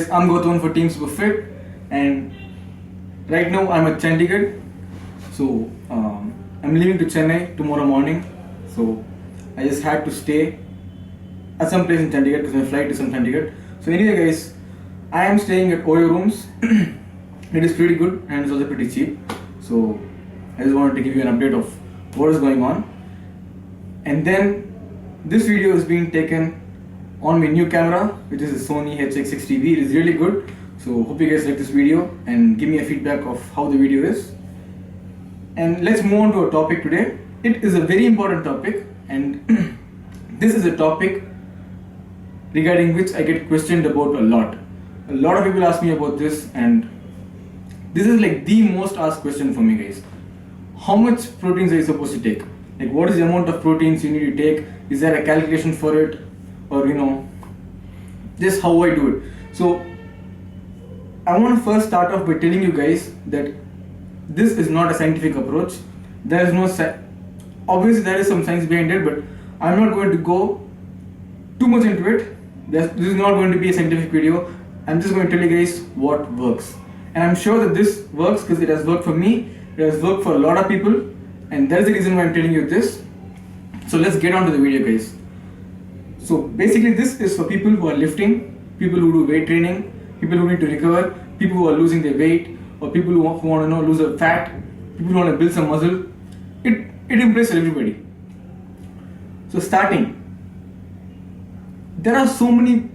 guys, I'm Gautam for Team Superfit, and right now I'm at Chandigarh. So I'm leaving to Chennai tomorrow morning. So I just had to stay at some place in Chandigarh because my flight is in Chandigarh. So anyway guys, I am staying at Oyo rooms. It is pretty good and it's also pretty cheap. So I just wanted to give you an update of what is going on. And then this video is being taken on my new camera, which is a Sony HX60V. It is really good. So hope you guys like this video and give me a feedback of how the video is. And let's move on to our topic today. It is a very important topic, and this is a topic regarding which I get questioned about a lot. A lot of people ask me about this, and this is like the most asked question for me, guys. How much proteins are you supposed to take? Like, what is the amount of proteins you need to take? Is there a calculation for it? Or just how I do it. So I want to first start off by telling you guys that this is not a scientific approach. There is no obviously there is some science behind it, but I'm not going to go too much into it. This is not going to be a scientific video. I'm just going to tell you guys what works, and I'm sure that this works because it has worked for me. It has worked for a lot of people, and that's the reason why I'm telling you this. So let's get on to the video, guys. So basically this is for people who are lifting, people who do weight training, people who need to recover, people who are losing their weight, or people who want to lose a fat, people who want to build some muscle. It impresses everybody. So starting, there are so many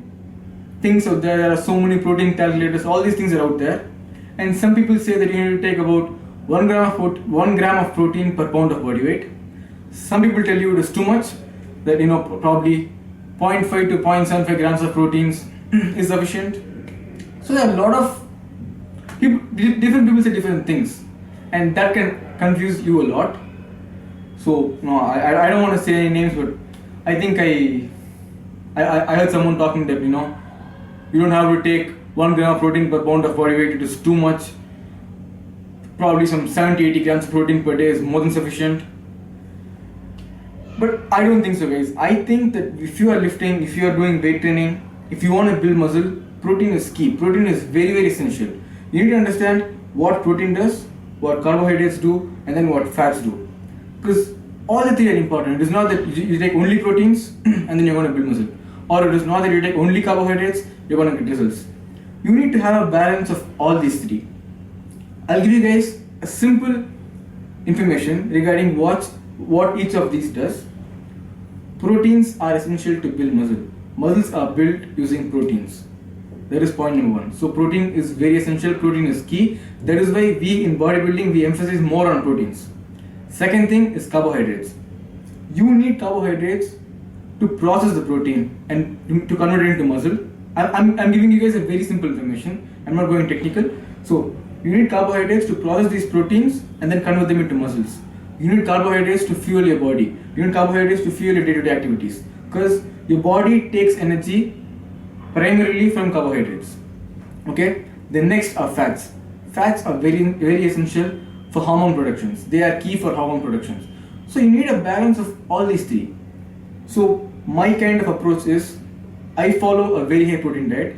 things out there, there are so many protein calculators, all these things are out there, and some people say that you need to take about 1 gram of protein per pound of body weight. Some people tell you it is too much, that probably 0.5 to 0.75 grams of proteins is sufficient. So there are a lot of different people say different things, and that can confuse you a lot. So I don't want to say any names, but I think I heard someone talking that you don't have to take 1 gram of protein per pound of body weight. It is too much. Probably some 70-80 grams of protein per day is more than sufficient. But I don't think so, guys. I think that if you are lifting, if you are doing weight training, if you want to build muscle, protein is key. Protein is very, very essential. You need to understand what protein does, what carbohydrates do, and then what fats do. Because all the three are important. It is not that you take only proteins and then you're going to build muscle. Or it is not that you take only carbohydrates, you're going to get results. You need to have a balance of all these three. I'll give you guys a simple information regarding what each of these does. Proteins are essential to build muscle. Muscles are built using proteins. That is point number 1. So protein is very essential. Protein is key. That is why we in bodybuilding we emphasize more on proteins. Second thing is carbohydrates. You need carbohydrates to process the protein and to convert it into muscle. I'm giving you guys a very simple information. I'm not going technical. So you need carbohydrates to process these proteins and then convert them into muscles. You need carbohydrates to fuel your body. You need carbohydrates to fuel your day-to-day activities, because your body takes energy primarily from carbohydrates. Okay. The next are fats. Fats are very, very essential for hormone productions. They are key for hormone productions. So you need a balance of all these three. So my kind of approach is I follow a very high protein diet.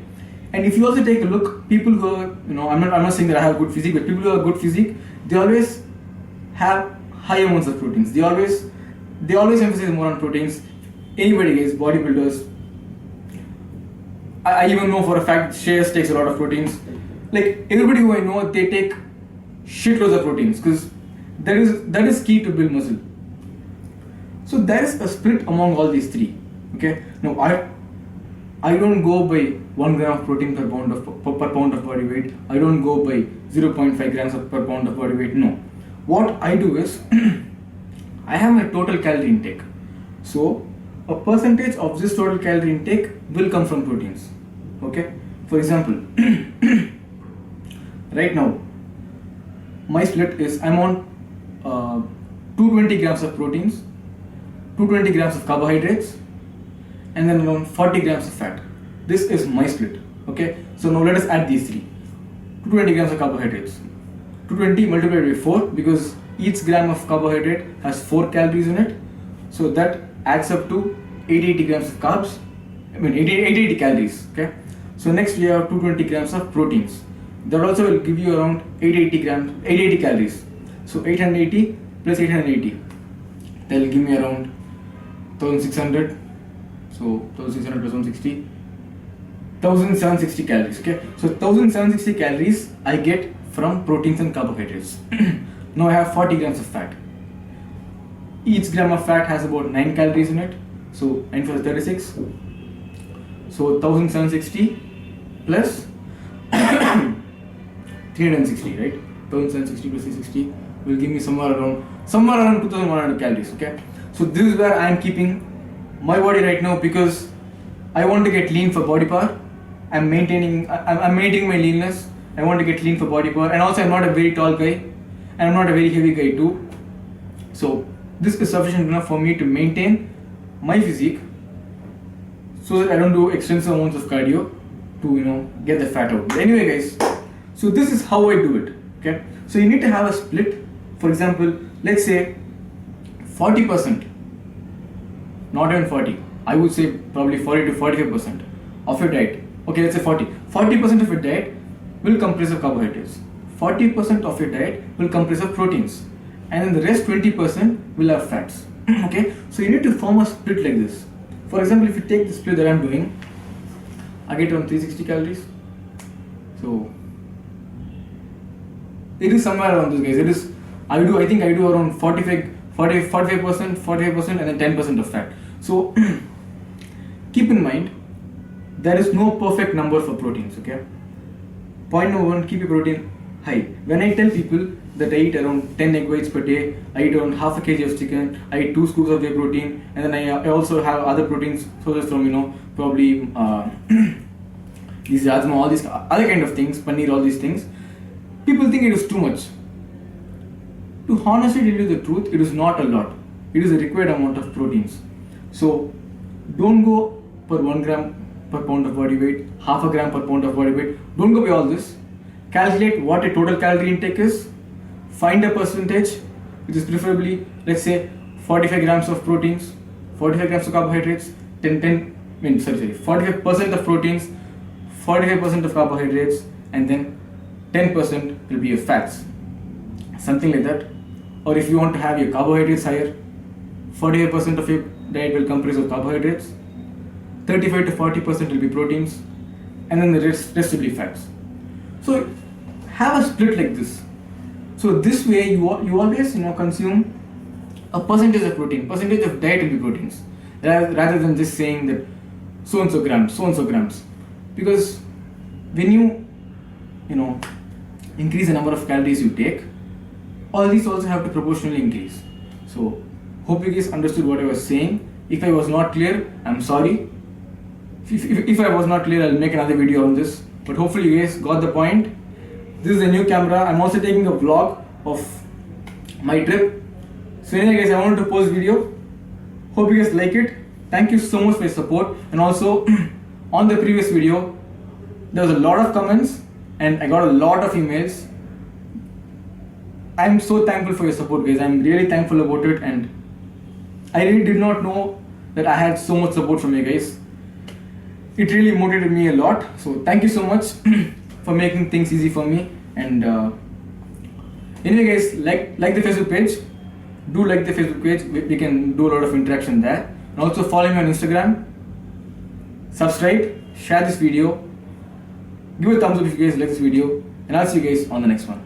And if you also take a look, people who are, I'm not saying that I have good physique, but people who have good physique, they always have high amounts of proteins. They always emphasize more on proteins. Anybody, guys, bodybuilders. I even know for a fact Shreyas takes a lot of proteins. Like everybody who I know, they take shitloads of proteins because that is key to build muscle. So there is a split among all these three. Okay. Now I don't go by 1 gram of protein per pound of body weight. I don't go by 0.5 grams per pound of body weight. No. What I do is I have my total calorie intake. So a percentage of this total calorie intake will come from proteins. Okay. For example, right now my split is I'm on 220 grams of proteins, 220 grams of carbohydrates, and then around 40 grams of fat. This is my split. Okay. So now let us add these three. 220 grams of carbohydrates. 220 multiplied by 4, because each gram of carbohydrate has 4 calories in it. So that adds up to 880 grams of carbs. 880 calories. Okay. So next we have 220 grams of proteins. That also will give you around 880 calories. So 880 plus 880, that will give me around 1600. So 1600 plus 160, 1760 calories. Okay, so 1760 calories I get from proteins and carbohydrates. Now I have 40 grams of fat. Each gram of fat has about 9 calories in it. So 9 for 36. So 1760 plus 360, right? 1760 plus 360 will give me somewhere around 2100 calories. Okay, so this is where I am keeping my body right now, because I want to get lean for body power. I'm maintaining my leanness. I want to get lean for body power, and also I'm not a very tall guy, and I'm not a very heavy guy too. So this is sufficient enough for me to maintain my physique, so that I don't do extensive amounts of cardio to get the fat out. But anyway, guys, so this is how I do it. Okay, so you need to have a split. For example, let's say 40%, not even 40, I would say probably 40 to 45% of your diet. Okay, let's say 40% of your diet will comprise of carbohydrates, 40% of your diet will comprise of proteins, and then the rest 20% will have fats. Okay, so you need to form a split like this. For example, if you take the split that I'm doing, I get around 360 calories. So it is somewhere around this, guys. I think I do around 45%, and then 10% of fat. So keep in mind, there is no perfect number for proteins. Okay, point number one, keep your protein high. When I tell people that I eat around 10 egg whites per day, I eat around half a kg of chicken, I eat 2 scoops of whey protein, and then I also have other proteins sources from probably these rajma, all these other kind of things, paneer, all these things. People think it is too much. To honestly tell you the truth, it is not a lot. It is a required amount of proteins. So don't go per 1 gram per pound of body weight, half a gram per pound of body weight. Don't go by all this. Calculate what a total calorie intake is. Find a percentage, which is preferably, let's say, 45 grams of proteins, 45 grams of carbohydrates, 45% of proteins, 45% of carbohydrates, and then 10% will be your fats. Something like that. Or if you want to have your carbohydrates higher, 45% of your diet will comprise of carbohydrates, 35 to 40% will be proteins, and then the rest will be fats. So have a split like this. So this way you always consume a percentage of protein, percentage of diet will be proteins, rather than just saying that so and so grams. Because when you increase the number of calories you take, all these also have to proportionally increase. So hope you guys understood what I was saying. If I was not clear, I'm sorry. If I was not clear, I'll make another video on this. But hopefully you guys got the point. This is a new camera. I'm also taking a vlog of my trip. So anyway, guys, I wanted to post video. Hope you guys like it. Thank you so much for your support. And also on the previous video, there was a lot of comments and I got a lot of emails. I'm so thankful for your support, guys. I'm really thankful about it, and I really did not know that I had so much support from you guys. It really motivated me a lot. So thank you so much for making things easy for me. And anyway, guys, like the Facebook page. Do like the Facebook page. We can do a lot of interaction there. And also follow me on Instagram. Subscribe. Share this video. Give a thumbs up if you guys like this video. And I'll see you guys on the next one.